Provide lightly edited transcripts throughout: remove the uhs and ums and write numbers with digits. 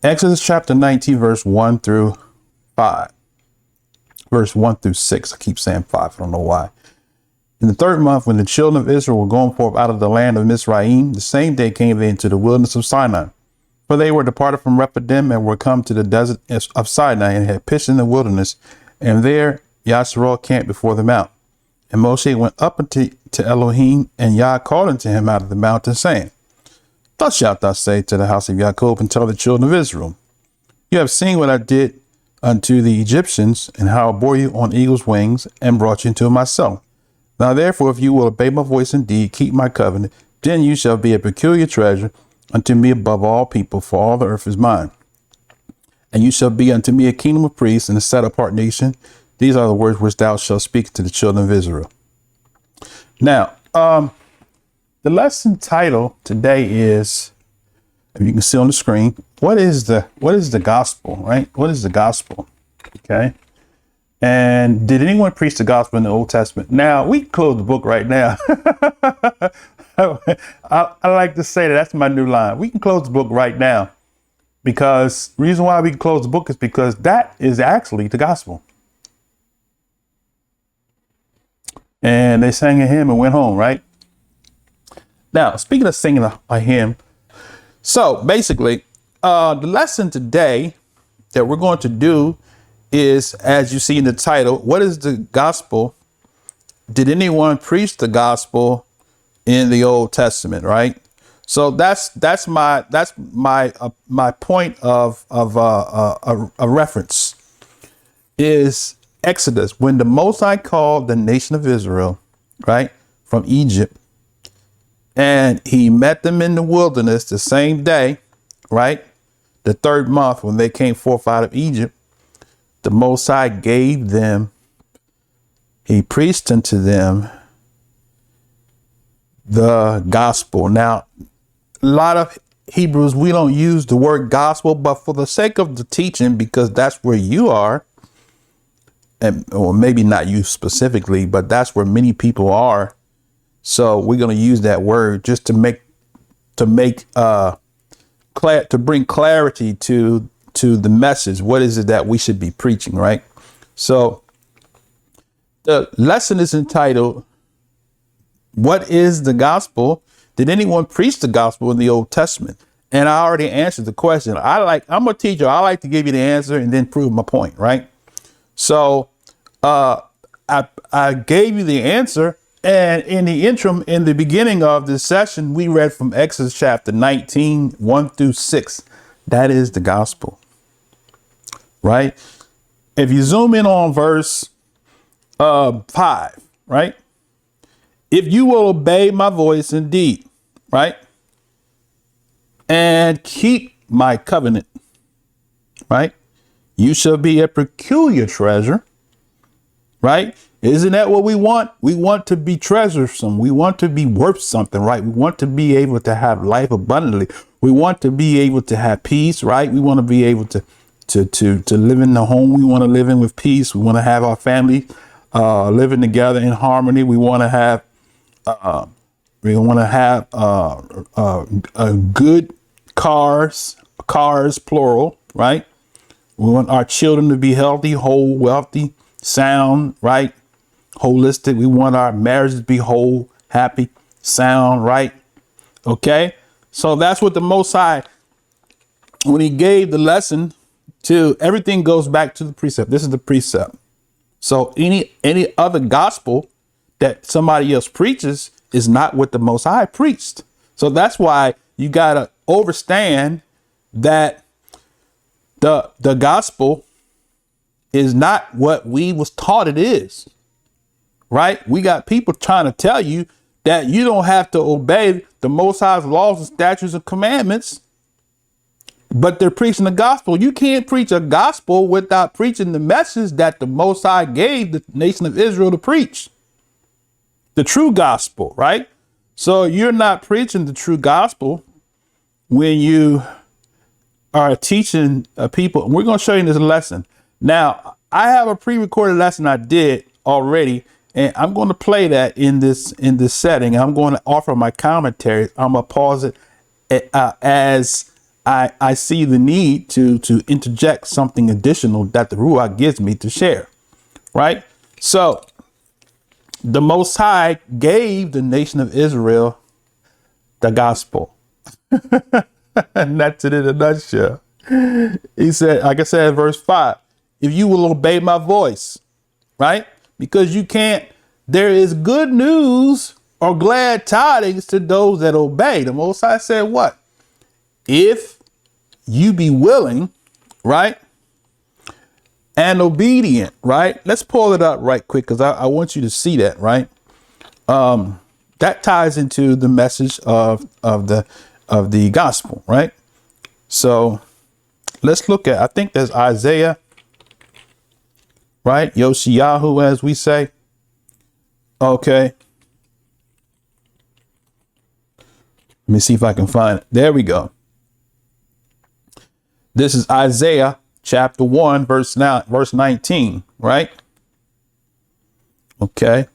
Exodus chapter 19, verse 1 through 5. Verse 1 through 6. I keep saying 5. I don't know why. In the third month, when the children of Israel were going forth out of the land of Mizraim, the same day came they into the wilderness of Sinai. For they were departed from Rephidim and were come to the desert of Sinai and had pitched in the wilderness. And there Yasharal camped before the mount. And Moshe went up to Elohim, and Yah called unto him out of the mountain, saying, Thus shalt thou say to the house of Jacob, and tell the children of Israel, You have seen what I did unto the Egyptians, and how I bore you on eagle's wings, and brought you into myself. Now therefore, if you will obey my voice indeed, keep my covenant, then you shall be a peculiar treasure unto me above all people, for all the earth is mine. And you shall be unto me a kingdom of priests and a set apart nation. These are the words which thou shalt speak to the children of Israel. Now, the lesson title today is, if you can see on the screen, what is the gospel, right? What is the gospel? Okay. And did anyone preach the gospel in the Old Testament? Now, we can close the book right now. I like to say that's my new line. We can close the book right now, because the reason why we can close the book is because that is actually the gospel. And they sang a hymn and went home, right? Now, speaking of singing a hymn, so basically, the lesson today that we're going to do is, as you see in the title, what is the gospel? Did anyone preach the gospel in the Old Testament, right? So that's my point of a reference is Exodus, when the Most High called the nation of Israel, right, from Egypt, and he met them in the wilderness the same day, right, the third month when they came forth out of Egypt. The Most High gave them, he preached unto them the gospel. Now, a lot of Hebrews, we don't use the word gospel, but for the sake of the teaching, because that's where you are, and or maybe not you specifically, but that's where many people are. So we're going to use that word just to bring clarity to the message. What is it that we should be preaching, right? So the lesson is entitled, What is the gospel? Did anyone preach the gospel in the Old Testament? And I already answered the question. I'm a teacher. I like to give you the answer and then prove my point, right? So I gave you the answer. And in the interim, in the beginning of this session, we read from Exodus chapter 19, 1 through 6. That is the gospel, right? If you zoom in on verse 5, right? If you will obey my voice indeed, right? And keep my covenant, right? You shall be a peculiar treasure, right? Isn't that what we want? We want to be treasuresome. We want to be worth something, right? We want to be able to have life abundantly. We want to be able to have peace, right? We want to be able to live in the home we want to live in with peace. We want to have our family living together in harmony. We want to have good cars, plural, right? We want our children to be healthy, whole, wealthy, sound, right? Holistic. We want our marriages to be whole, happy, sound, right? Okay. So that's what the Most High, when he gave the lesson to, everything goes back to the precept. This is the precept. So any other gospel that somebody else preaches is not what the Most High preached. So that's why you got to understand that the gospel is not what we was taught it is, right? We got people trying to tell you that you don't have to obey the Most High's laws and statutes and commandments, but they're preaching the gospel. You can't preach a gospel without preaching the message that the Most High gave the nation of Israel to preach. The true gospel, right? So you're not preaching the true gospel when you are teaching people. We're going to show you this lesson. Now, I have a pre-recorded lesson I did already, and I'm going to play that in this setting. I'm going to offer my commentary. I'm going to pause it as I see the need to interject something additional that the Ruach gives me to share. Right. So the Most High gave the nation of Israel the gospel. And that's it in a nutshell. He said, like I said, verse 5, if you will obey my voice, right? Because you can't, there is good news or glad tidings to those that obey. The Most High said what? If you be willing, right? And obedient, right? Let's pull it up right quick because I want you to see that, right? That ties into the message of the gospel, right? So let's look at, I think there's Isaiah, right? Yoshiyahu, as we say. Okay. Let me see if I can find it. There we go. This is Isaiah chapter 1, verse 19, right? Okay.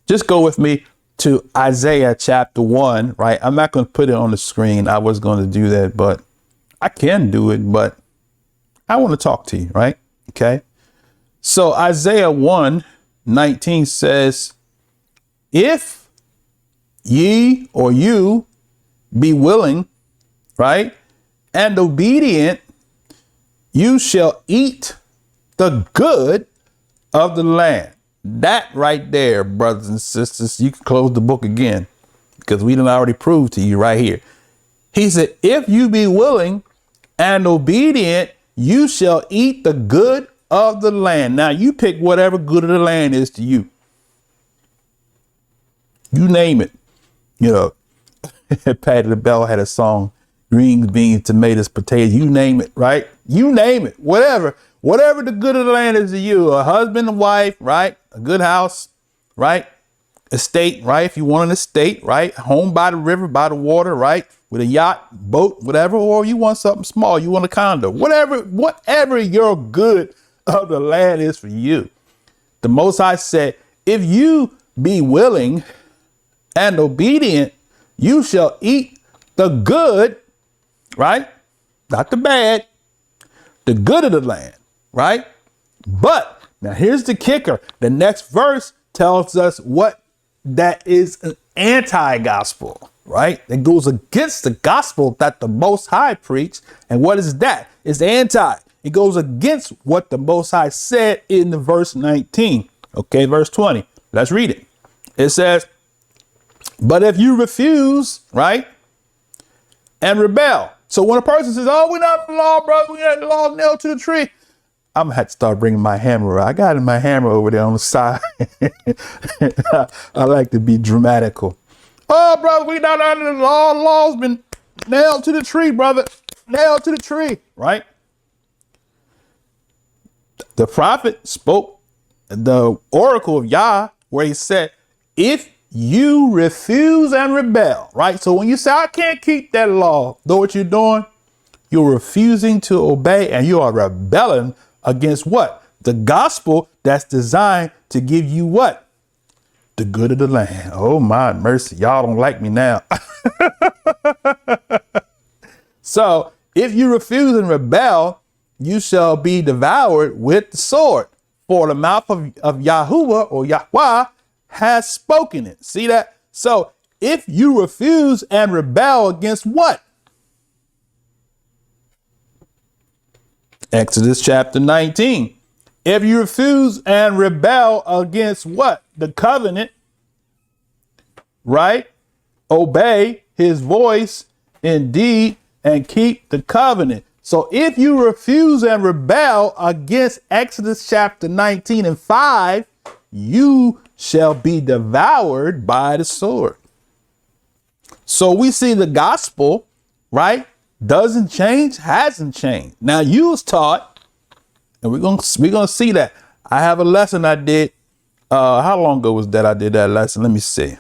Just go with me to Isaiah chapter 1, right? I'm not going to put it on the screen. I was going to do that, but I can do it, but I want to talk to you, right? Okay. So Isaiah 1:19 says, if ye or you be willing, right, and obedient, you shall eat the good of the land. That right there, brothers and sisters, you can close the book again because we done already proved to you right here. He said, if you be willing and obedient, you shall eat the good of the land. Now you pick whatever good of the land is to you. You name it. You know, Patti LaBelle had a song, greens, beans, tomatoes, potatoes, you name it, right? You name it, whatever the good of the land is to you, a husband and wife, right? A good house, right? Estate, right? If you want an estate, right? Home by the river, by the water, right? With a yacht, boat, whatever, or you want something small, you want a condo, whatever your good of the land is for you. The Most High said, if you be willing and obedient, you shall eat the good, right? Not the bad, the good of the land, right? But now here's the kicker. The next verse tells us what that is an anti-gospel, right? It goes against the gospel that the Most High preached. And what is that? It's anti. It goes against what the Most High said in the verse 19. Okay, verse 20. Let's read it. It says, but if you refuse, right, and rebel. So when a person says, oh, we're not the law, brother, we got the law nailed to the tree, I'm going to have to start bringing my hammer. I got my hammer over there on the side. I like to be dramatical. Oh, brother, we not under the law. The law's been nailed to the tree, brother. Nailed to the tree, right? The prophet spoke the oracle of Yah, where he said, if you refuse and rebel, right? So when you say, I can't keep that law, know what you're doing? You're refusing to obey and you are rebelling against what? The gospel that's designed to give you what? The good of the land. Oh my mercy. Y'all don't like me now. So if you refuse and rebel, you shall be devoured with the sword. For the mouth of Yahuwah or Yahweh has spoken it. See that? So if you refuse and rebel against what? Exodus chapter 19. If you refuse and rebel against what? The covenant, right? Obey his voice indeed and keep the covenant. So if you refuse and rebel against Exodus chapter 19 and 5, you shall be devoured by the sword. So we see the gospel, right? Doesn't change, hasn't changed. Now you was taught, and we're gonna see that. I have a lesson I did. How long ago was that I did that lesson? Let me see.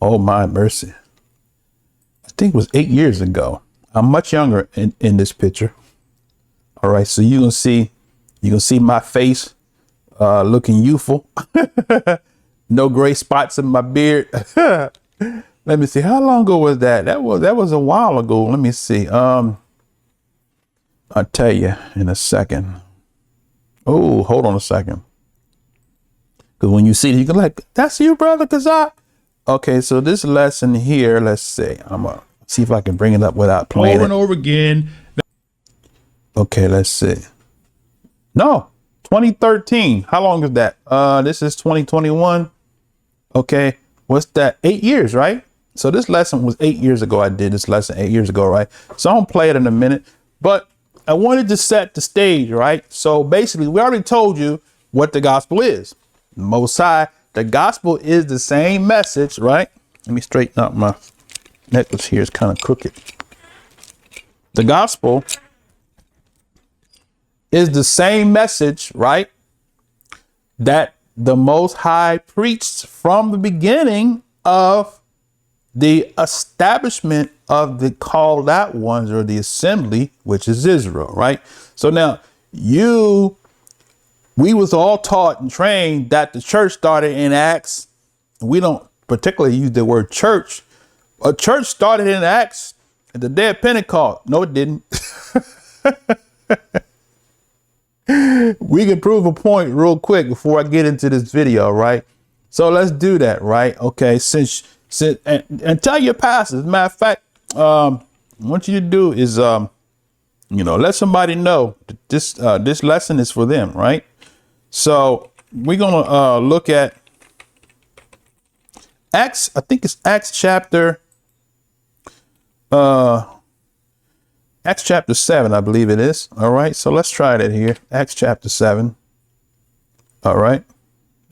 Oh my mercy. I think it was 8 years ago. I'm much younger in this picture. All right, so you can see my face looking youthful. No gray spots in my beard. Let me see. How long ago was that? That was a while ago. Let me see. I'll tell you in a second. Oh, hold on a second. Because when you see it, you can like, that's you, brother Kazak. Okay, so this lesson here, let's see. I'm gonna see if I can bring it up without playing over and over again. Okay, let's see. No, 2013. How long is that? This is 2021. Okay, what's that? 8 years, right? So this lesson was 8 years ago. I did this lesson 8 years ago, right? So I'm gonna play it in a minute, but I wanted to set the stage, right? So basically, we already told you what the gospel is. Most High, the gospel is the same message, right? Let me straighten up my necklace here. It's kind of crooked. The gospel is the same message, right? That the Most High preached from the beginning of the establishment of the called out ones, or the assembly, which is Israel, right? So now we was all taught and trained that the church started in Acts. We don't particularly use the word church. A church started in Acts at the day of Pentecost. No, it didn't. We can prove a point real quick before I get into this video, right? So let's do that, right? Okay, since and tell your pastors. As a matter of fact, what I want you to do is let somebody know that this lesson is for them, right? So we're gonna look at Acts. I think it's Acts chapter 7, I believe it is. All right, so let's try that here. Acts chapter 7. All right,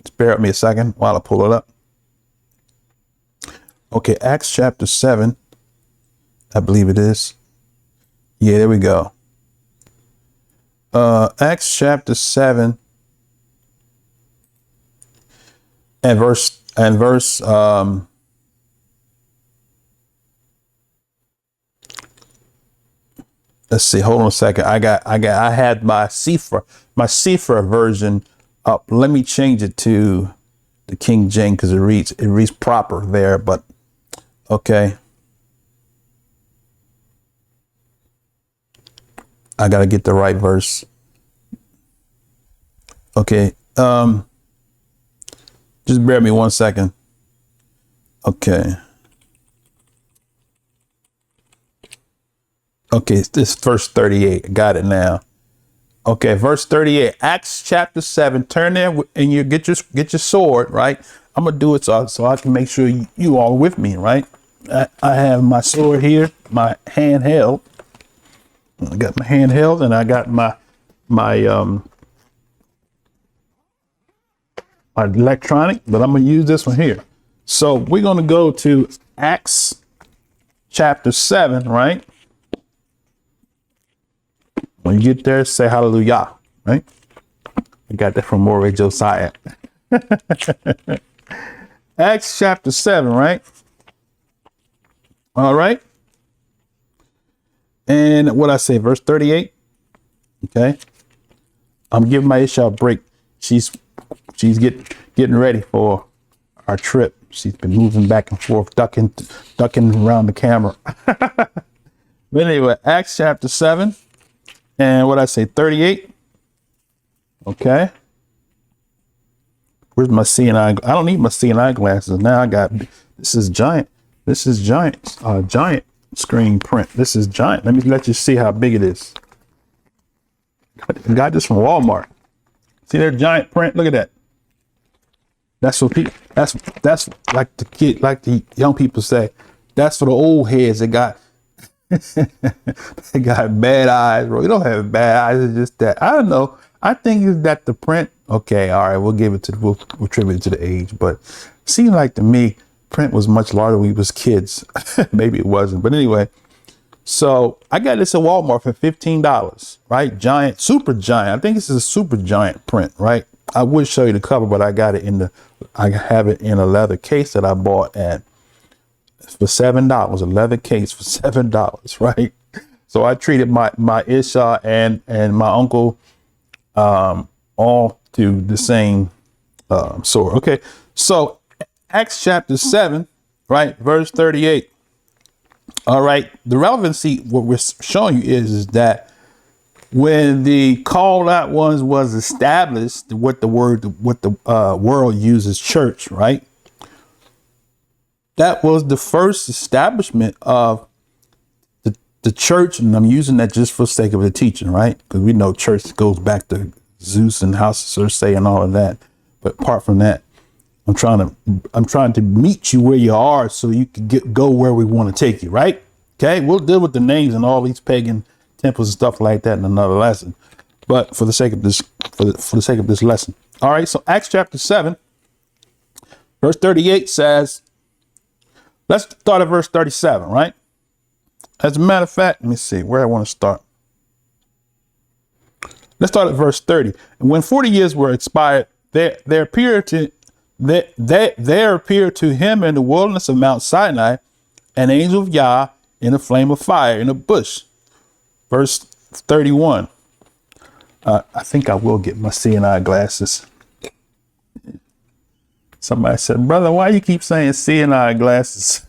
just bear with me a second while I pull it up. Okay, Acts chapter 7, I believe it is. Yeah, there we go. Acts chapter 7 and verse let's see, hold on a second. I had my Sefer version up. Let me change it to the King James because it reads proper there, but okay. I gotta get the right verse. Okay. Just bear with me 1 second. Okay. Okay, this verse 38. Got it now. Okay, verse 38. Acts chapter 7. Turn there and you get your sword, right? I'm gonna do it so I can make sure you all with me, right? I have my sword here, my handheld. I got my handheld and I got my electronic, but I'm gonna use this one here. So we're gonna go to Acts chapter 7, right? When you get there, say hallelujah, right? I got that from Moray Josiah. Acts chapter 7, right? All right. And what I say, verse 38. Okay. I'm giving my Isha a break. She's getting ready for our trip. She's been moving back and forth, ducking around the camera. But anyway, Acts chapter 7. And what I say, 38. Okay. Where's my seeing eye? I don't need my seeing eye glasses. Now I got, this is giant screen print. This is giant. Let me let you see how big it is. I got this from Walmart. See their giant print? Look at that. That's what people, that's like the young people say. That's for the old heads that got they got bad eyes, bro. You don't have bad eyes. It's just that I don't know. I think it's that the print. Okay, all right. We'll attribute it to the age, but it seemed like to me print was much larger when we was kids. Maybe it wasn't, but anyway. So I got this at Walmart for $15, right? Giant, super giant. I think this is a super giant print, right? I would show you the cover, but I got it I have it in a leather case that I bought for $7, a leather case for $7, right? So I treated my Isha and my uncle all to the same sword. Okay, so Acts chapter 7, right? Verse 38. All right. The relevancy, what we're showing you is that when the called out ones was established, what the world uses church, right? That was the first establishment of the church. And I'm using that just for the sake of the teaching, right? Because we know church goes back to Zeus and House of Circe and all of that. But apart from that, I'm trying to meet you where you are so you can go where we want to take you, right? Okay, we'll deal with the names and all these pagan temples and stuff like that in another lesson. But for the sake of this, for the sake of this lesson. All right, so Acts chapter 7, verse 38 says, let's start at verse 37, right? As a matter of fact, let me see where I want to start. Let's start at verse 30. And when 40 years were expired, there appeared to him in the wilderness of Mount Sinai an angel of Yah in a flame of fire in a bush. Verse 31. I think I will get my CNI glasses. Somebody said, brother, why you keep saying CNI glasses?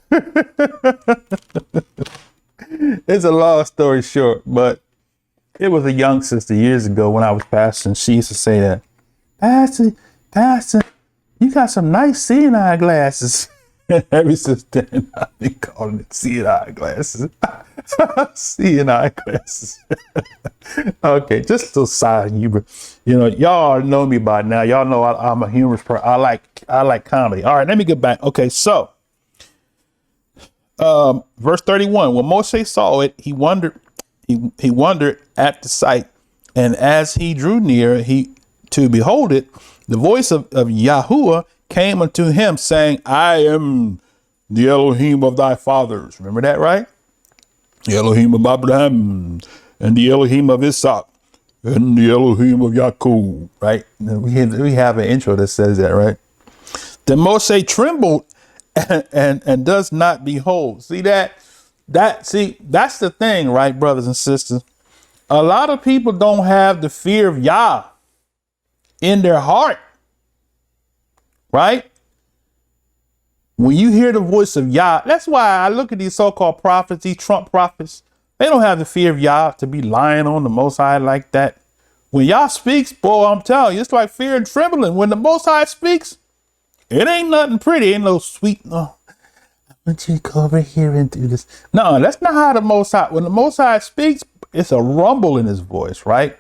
It's a long story short, but it was a young sister years ago when I was pastoring. She used to say that, Pastor, you got some nice seeing eye glasses. Ever since then, I've been calling it seeing eye glasses. Seeing eye glasses. Okay, just a side humor. You know, y'all know me by now. Y'all know I'm a humorous person. I like comedy. All right, let me get back. Okay, so verse 31. When Moshe saw it, he wondered at the sight, and as he drew near, to behold it, the voice of Yahuwah came unto him, saying, I am the Elohim of thy fathers. Remember that, right? The Elohim of Abraham, and the Elohim of Isaac, and the Elohim of Yaakov, right? We have an intro that says that, right? Then Moshe trembled and does not behold. See that's the thing, right, brothers and sisters? A lot of people don't have the fear of Yah in their heart, right? When you hear the voice of Yah, that's why I look at these so-called prophets, these Trump prophets. They don't have the fear of Yah to be lying on the Most High like that. When Yah speaks, boy, I'm telling you, it's like fear and trembling. When the Most High speaks, it ain't nothing pretty. Ain't no sweet. No, I want you to go over here and do this. No, that's not how the Most High. When the Most High speaks, it's a rumble in his voice, right?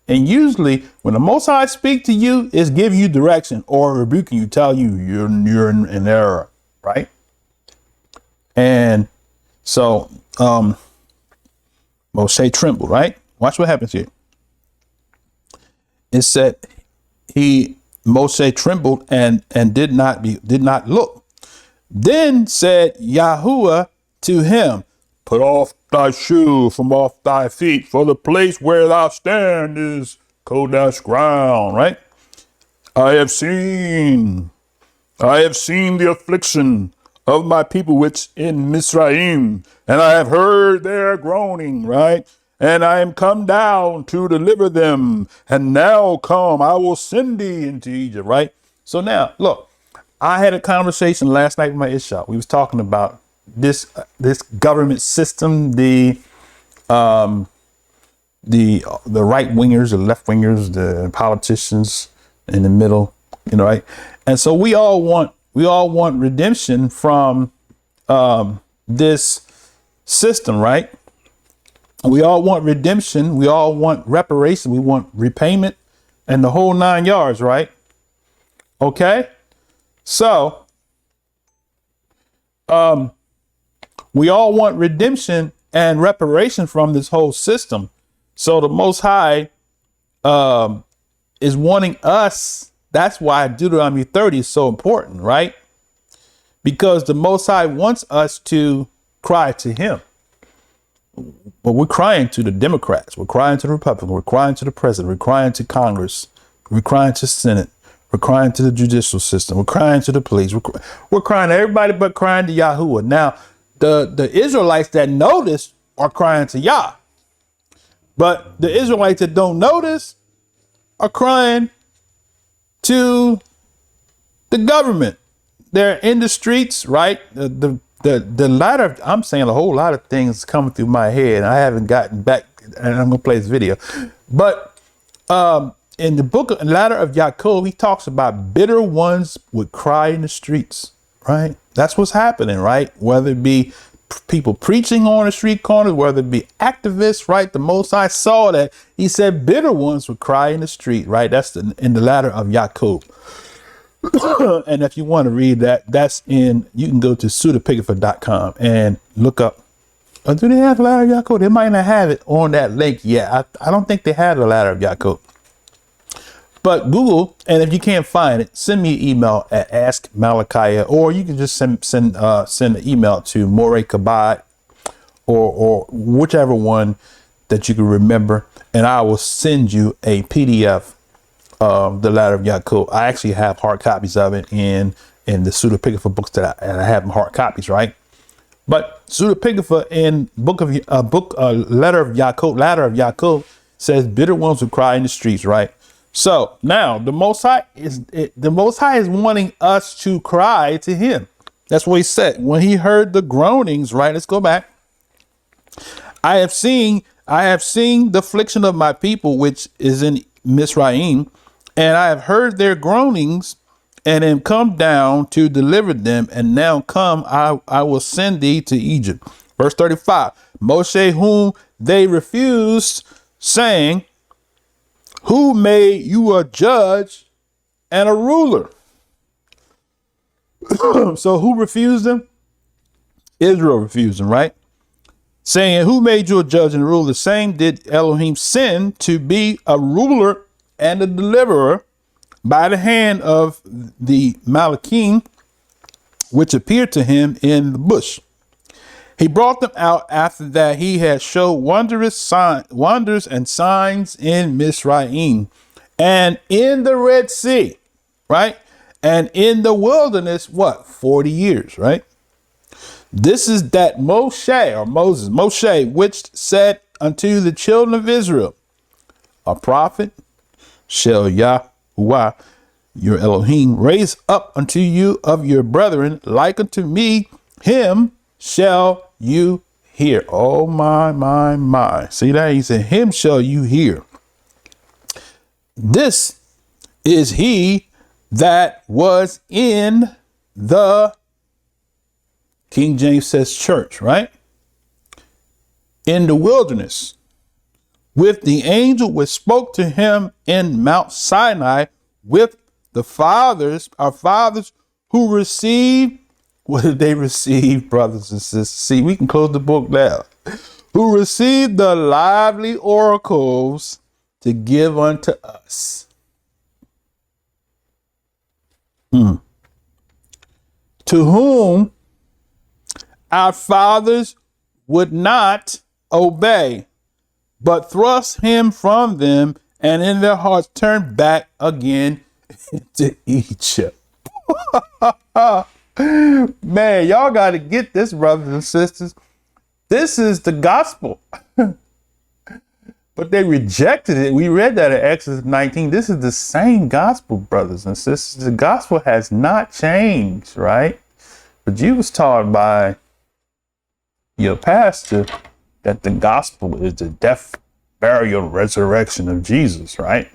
And usually, when the Most High speak to you, it's giving you direction or rebuking you, tell you you're in error, right? And so, Moshe trembled, right? Watch what happens here. It said Moshe trembled and did not look. Then said Yahuwah to him, put off thy shoe from off thy feet, for the place where thou stand is Kodesh ground, right? I have seen the affliction of my people which in Mizraim, and I have heard their groaning, right? And I am come down to deliver them. And now come, I will send thee into Egypt, right? So now, look, I had a conversation last night with my Ishaq. We was talking about this government system, the right wingers, the left wingers, the politicians in the middle, right? And so we all want redemption from this system, right? We all want redemption. We all want reparation. We want repayment and the whole 9 yards, right? Okay. So, we all want redemption and reparation from this whole system. So the Most High is wanting us. That's why Deuteronomy 30 is so important, right? Because the Most High wants us to cry to him. But we're crying to the Democrats. We're crying to the Republicans. We're crying to the president. We're crying to Congress. We're crying to Senate. We're crying to the judicial system. We're crying to the police. We're crying to everybody but crying to Yahuwah. Now, the Israelites that notice are crying to Yah. But the Israelites that don't notice are crying to the government. they're in the streets, right? The ladder, I'm saying a whole lot of things coming through my head. I haven't gotten back, and I'm gonna play this video. But in the book of Ladder of Yaakov, he talks about bitter ones would cry in the streets, right? That's what's happening, right? Whether it be people preaching on the street corners, whether it be activists, right? The Most High saw that. He said bitter ones would cry in the street, right? That's in the Ladder of Yaakov. And if you want to read that, you can go to pseudepigrapher.com and look up. Do they have the Ladder of Yaakov? They might not have it on that link yet. I don't think they have the Ladder of Yaakov. But Google, and if you can't find it, send me an email at Ask Malachi, or you can just send an email to Morey Kabad or whichever one that you can remember, and I will send you a PDF of the Ladder of Yaakov. I actually have hard copies of it in the pseudepigrapher books that I have in hard copies, right? But pseudepigrapher in Ladder of Yaakov says bitter ones will cry in the streets, right? So now the Most High is wanting us to cry to him. That's what he said when he heard the groanings, right? Let's go back. I have seen the affliction of my people, which is in Mizraim, and I have heard their groanings, and am come down to deliver them. And now come, I will send thee to Egypt. Verse 35, Moshe, whom they refused, saying, who made you a judge and a ruler? So who refused him? Israel refused him, right? Saying, who made you a judge and a ruler? The same did Elohim send to be a ruler and a deliverer by the hand of the Malachim, which appeared to him in the bush. He brought them out after that he had showed wonders and signs in Mizraim and in the Red Sea, right? And in the wilderness, 40 years, right? This is that Moshe, which said unto the children of Israel, a prophet shall Yahuwah, your Elohim, raise up unto you of your brethren, like unto me, him shall you hear. Oh my. See that? He said, him shall you hear. This is he that was in the, King James says, church, right? In the wilderness, with the angel which spoke to him in Mount Sinai, with the fathers, our fathers who received. What did they receive, brothers and sisters? See, we can close the book now. Who received the lively oracles to give unto us. To whom our fathers would not obey, but thrust him from them, and in their hearts turned back again into Egypt. Man, y'all got to get this, brothers and sisters. This is the gospel. But they rejected it. We read that in Exodus 19. This is the same gospel, brothers and sisters. The gospel has not changed, right? But you was taught by your pastor that the gospel is the death, burial, and resurrection of Jesus, right?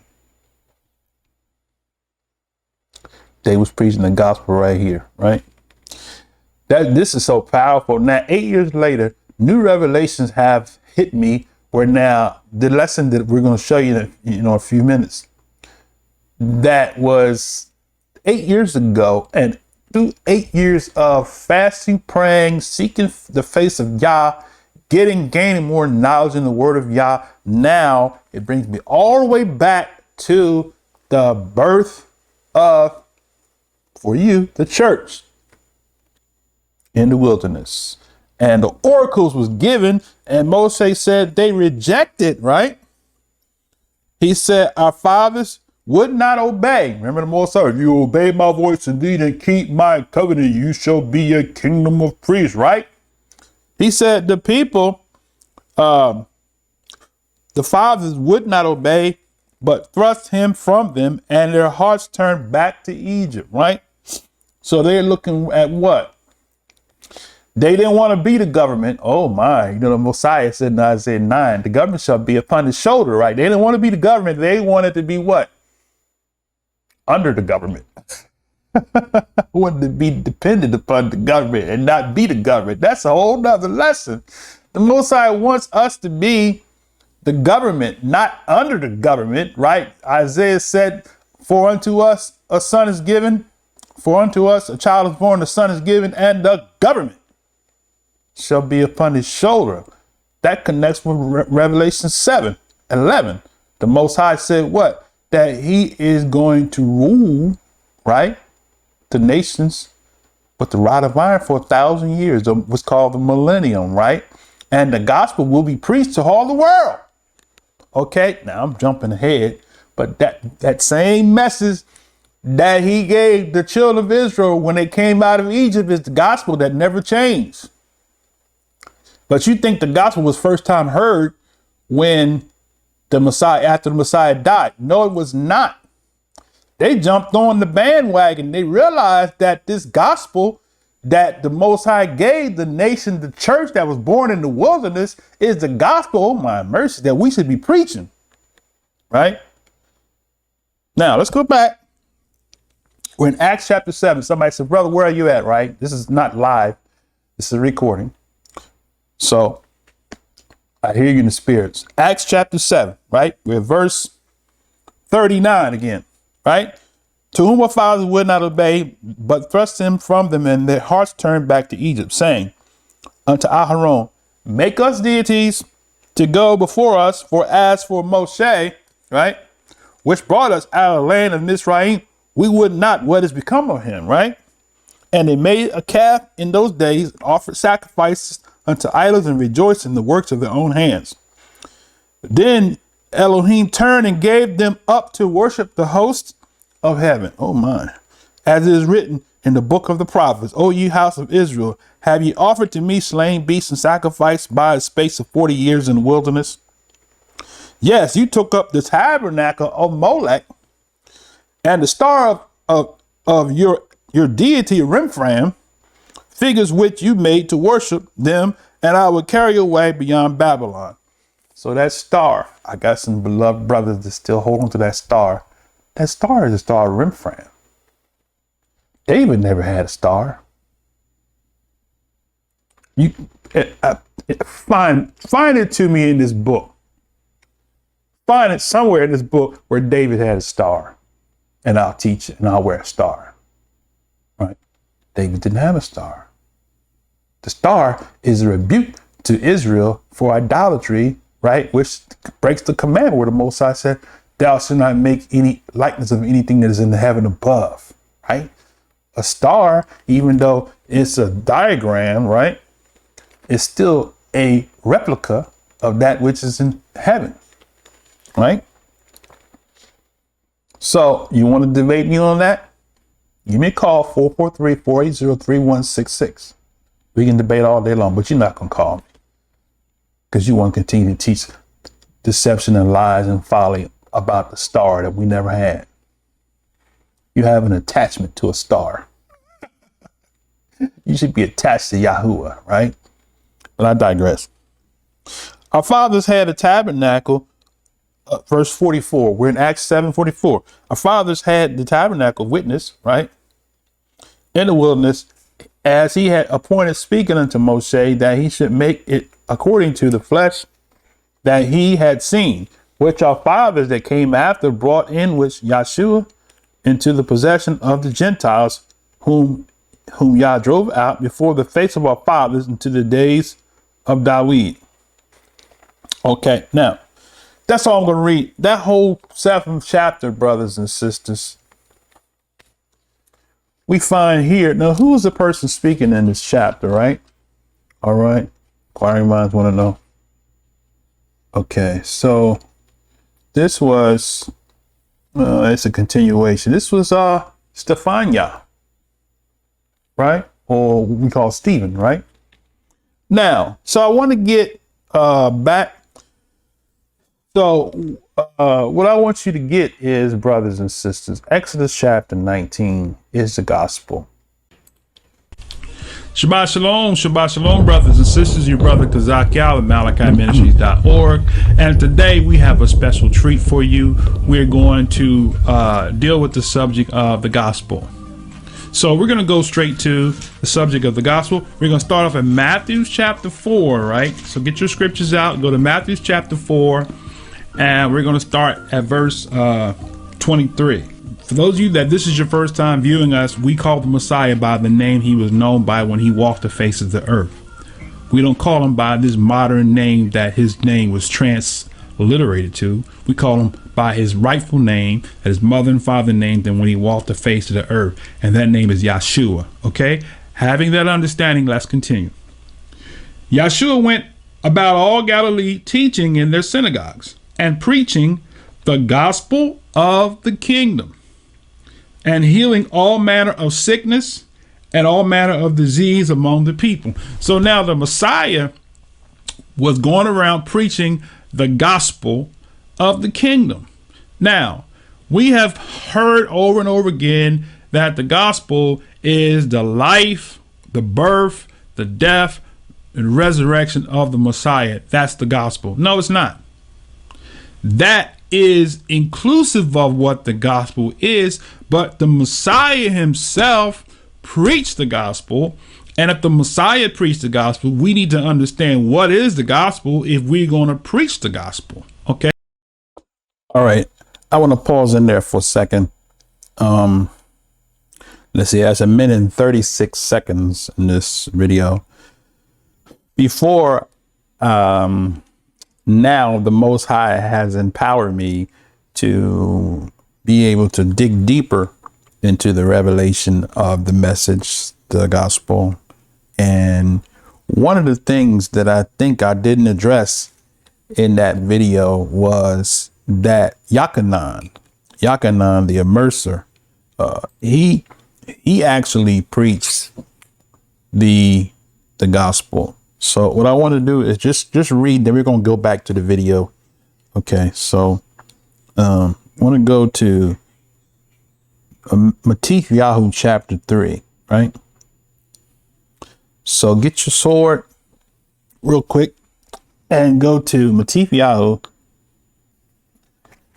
They was preaching the gospel right here, right? This is so powerful. Now, 8 years later, new revelations have hit me, where now the lesson that we're going to show you in a few minutes, that was 8 years ago, and through 8 years of fasting, praying, seeking the face of Yah, gaining more knowledge in the word of Yah, now it brings me all the way back to the birth of, for you, the church in the wilderness. And the oracles was given, and Moshe said they rejected, right? He said, our fathers would not obey. Remember the Most High, if you obey my voice indeed and keep my covenant, you shall be a kingdom of priests, right? He said the people, the fathers would not obey, but thrust him from them, and their hearts turned back to Egypt, right? So they're looking at what? They didn't want to be the government. Oh my, the Messiah said in Isaiah 9, the government shall be upon his shoulder, right? They didn't want to be the government. They wanted to be what? Under the government. Wanted to be dependent upon the government and not be the government. That's a whole nother lesson. The Messiah wants us to be the government, not under the government, right? Isaiah said, for unto us a son is given, for unto us a child is born, a son is given, and the government shall be upon his shoulder. That connects with Revelation 7:11. The Most High said what? That he is going to rule, right? The nations with the rod of iron for 1,000 years, what's called the millennium, right? And the gospel will be preached to all the world. Okay, now I'm jumping ahead, but that same message that he gave the children of Israel when they came out of Egypt is the gospel that never changed. But you think the gospel was first time heard when the Messiah, after the Messiah died? No, it was not. They jumped on the bandwagon. They realized that this gospel that the Most High gave the nation, the church that was born in the wilderness, is the gospel, oh my mercy, that we should be preaching, right? Now, let's go back. We're in Acts chapter 7. Somebody said, brother, where are you at, right? This is not live. This is a recording. So I hear you in the spirits. Acts chapter 7, right? We're verse 39 again, right? To whom our fathers would not obey, but thrust him from them, and their hearts turned back to Egypt, saying unto Aharon, make us deities to go before us, for as for Moshe, right, which brought us out of the land of Mizraim, we would not what is become of him, right? And they made a calf in those days, offered sacrifices unto idols, and rejoiced in the works of their own hands. Then Elohim turned and gave them up to worship the host of heaven. Oh my. As it is written in the book of the prophets, O ye house of Israel, have ye offered to me slain beasts and sacrificed by a space of 40 years in the wilderness? Yes, you took up the tabernacle of Molech and the star of your deity Remphan, figures which you made to worship them, and I will carry away beyond Babylon. So that star, I got some beloved brothers that still hold on to that star. That star is the star of Remphan. David never had a star. You find it to me in this book. Find it somewhere in this book where David had a star, and I'll teach it and I'll wear a star. Right? David didn't have a star. The star is a rebuke to Israel for idolatry, right? Which breaks the commandment where the Most High said, thou shalt not make any likeness of anything that is in the heaven above, right? A star, even though it's a diagram, right, is still a replica of that which is in heaven, right? So you want to debate me on that? Give me a call, 443-480-3166. We can debate all day long, but you're not going to call me because you want to continue to teach deception and lies and folly about the star that we never had. You have an attachment to a star. You should be attached to Yahuwah, right? But I digress. Our fathers had a tabernacle, verse 44. We're in Acts 7:44. Our fathers had the tabernacle witness, right, in the wilderness, as he had appointed, speaking unto Moshe, that he should make it according to the flesh that he had seen, which our fathers that came after brought in with Yahshua into the possession of the Gentiles, whom Yah drove out before the face of our fathers into the days of Dawid. Okay, now that's all I'm going to read. That whole 7th chapter, brothers and sisters, we find here. Now, who is the person speaking in this chapter, right? All right. Inquiring minds want to know. Okay, so this was, it's a continuation. This was Stephania, right? Or what we call Stephen, right? Now, so I want to get back. So what I want you to get is, brothers and sisters, Exodus chapter 19 is the gospel. Shabbat shalom, brothers and sisters. Your brother Kazak Yal at MalachiMinistries.org. And today we have a special treat for you. We're going to deal with the subject of the gospel. So we're going to go straight to the subject of the gospel. We're going to start off in Matthew chapter 4, right? So get your scriptures out. Go to Matthew chapter 4, and we're going to start at verse 23. For those of you that this is your first time viewing us, we call the Messiah by the name he was known by when he walked the face of the earth. We don't call him by this modern name that his name was transliterated to. We call him by his rightful name that his mother and father named him when he walked the face of the earth. And that name is Yeshua. Okay? Having that understanding, let's continue. Yeshua went about all Galilee teaching in their synagogues and preaching the gospel of the kingdom, and healing all manner of sickness and all manner of disease among the people. So now the Messiah was going around preaching the gospel of the kingdom. Now, we have heard over and over again that the gospel is the life, the birth, the death, and resurrection of the Messiah. That's the gospel. No, it's not. That is inclusive of what the gospel is, but the Messiah himself preached the gospel. And if the Messiah preached the gospel, we need to understand what is the gospel if we're going to preach the gospel. Okay. All right. I want to pause in there for a second. Let's see. That's 1 minute and 36 seconds in this video. Before, now the Most High has empowered me to be able to dig deeper into the revelation of the message, the gospel. And one of the things that I think I didn't address in that video was that Yochanan, the immerser, he actually preached the gospel. So what I want to do is just read, then we're going to go back to the video. Okay, so I want to go to Matthew chapter 3, right? So get your sword real quick and go to Matthew, and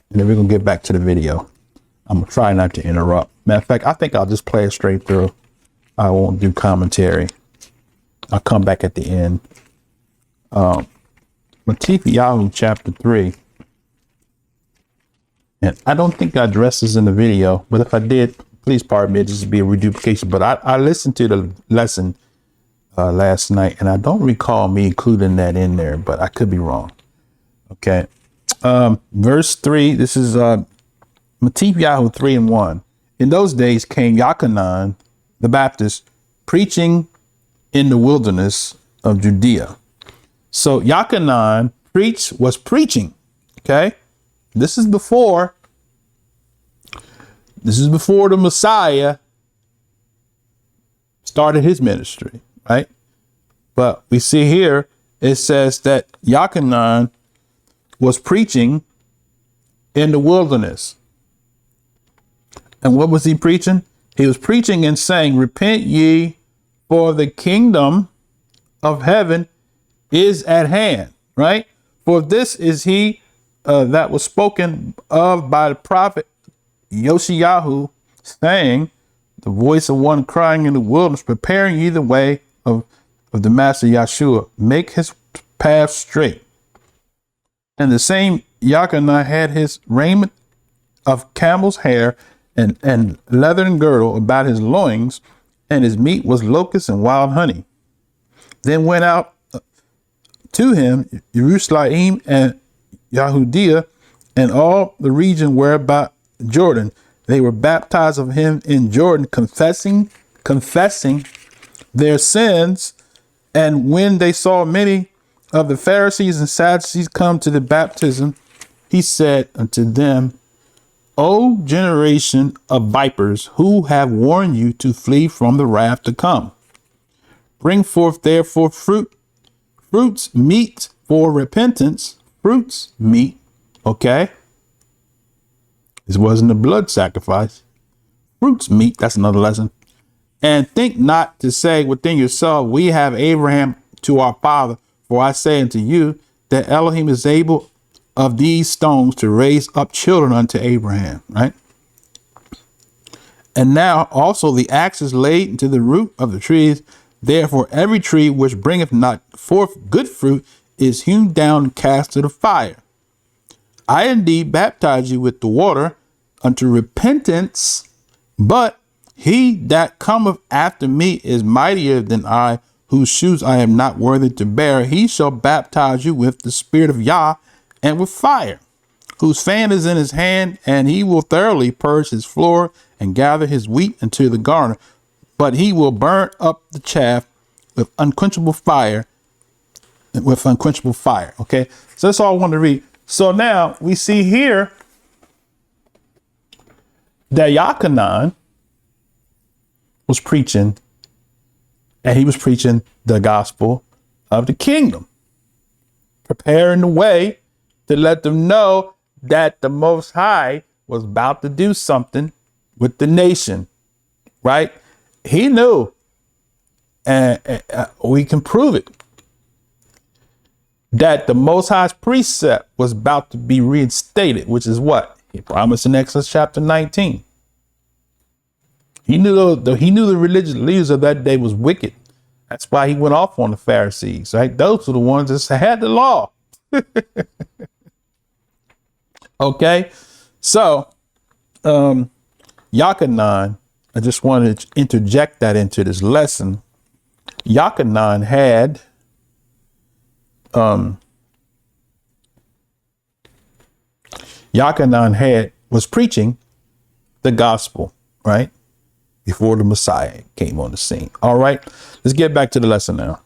then we're going to get back to the video. I'm going to try not to interrupt. Matter of fact, I think I'll just play it straight through. I won't do commentary. I'll come back at the end. Matthew chapter 3. And I don't think I addressed this in the video, but if I did, please pardon me. This would be a reduplication. But I listened to the lesson last night, and I don't recall me including that in there, but I could be wrong. Okay. Verse 3. This is Matthew 3:1. In those days came Yochanan the Baptist preaching in the wilderness of Judea. So Yochanan was preaching. Okay. This is before the Messiah started his ministry, right? But we see here, it says that Yochanan was preaching in the wilderness. And what was he preaching? He was preaching and saying, repent ye, for the kingdom of heaven is at hand, right? For this is he that was spoken of by the prophet Yoshiyahu, saying, the voice of one crying in the wilderness, preparing ye the way of the master Yeshua, make his path straight. And the same Yochanan had his raiment of camel's hair and leathern girdle about his loins, and his meat was locusts and wild honey. Then went out to him Jerusalem and Yahudia and all the region whereabout Jordan. They were baptized of him in Jordan, confessing their sins. And when they saw many of the Pharisees and Sadducees come to the baptism, he said unto them, O generation of vipers, who have warned you to flee from the wrath to come? Bring forth therefore fruits meet for repentance, fruits meet. Okay. This wasn't a blood sacrifice. Fruits meet. That's another lesson. And think not to say within yourself, we have Abraham to our father. For I say unto you that Elohim is able of these stones to raise up children unto Abraham. Right. And now also the axe is laid into the root of the trees. Therefore, every tree which bringeth not forth good fruit is hewn down and cast to the fire. I indeed baptize you with the water unto repentance, but he that cometh after me is mightier than I, whose shoes I am not worthy to bear. He shall baptize you with the Spirit of Yah and with fire, whose fan is in his hand, and he will thoroughly purge his floor and gather his wheat into the garner. But he will burn up the chaff with unquenchable fire. Okay, so that's all I want to read. So now we see here that Yachanan was preaching, and he was preaching the gospel of the kingdom, preparing the way to let them know that the Most High was about to do something with the nation, right? He knew, and we can prove it, that the Most High's precept was about to be reinstated, which is what he promised in Exodus chapter 19. He knew the religious leaders of that day was wicked. That's why he went off on the Pharisees, right? Those were the ones that had the law. Okay, so Yachanan, I just wanted to interject that into this lesson. Yachanan had was preaching the gospel, right? Before the Messiah came on the scene. All right, let's get back to the lesson now.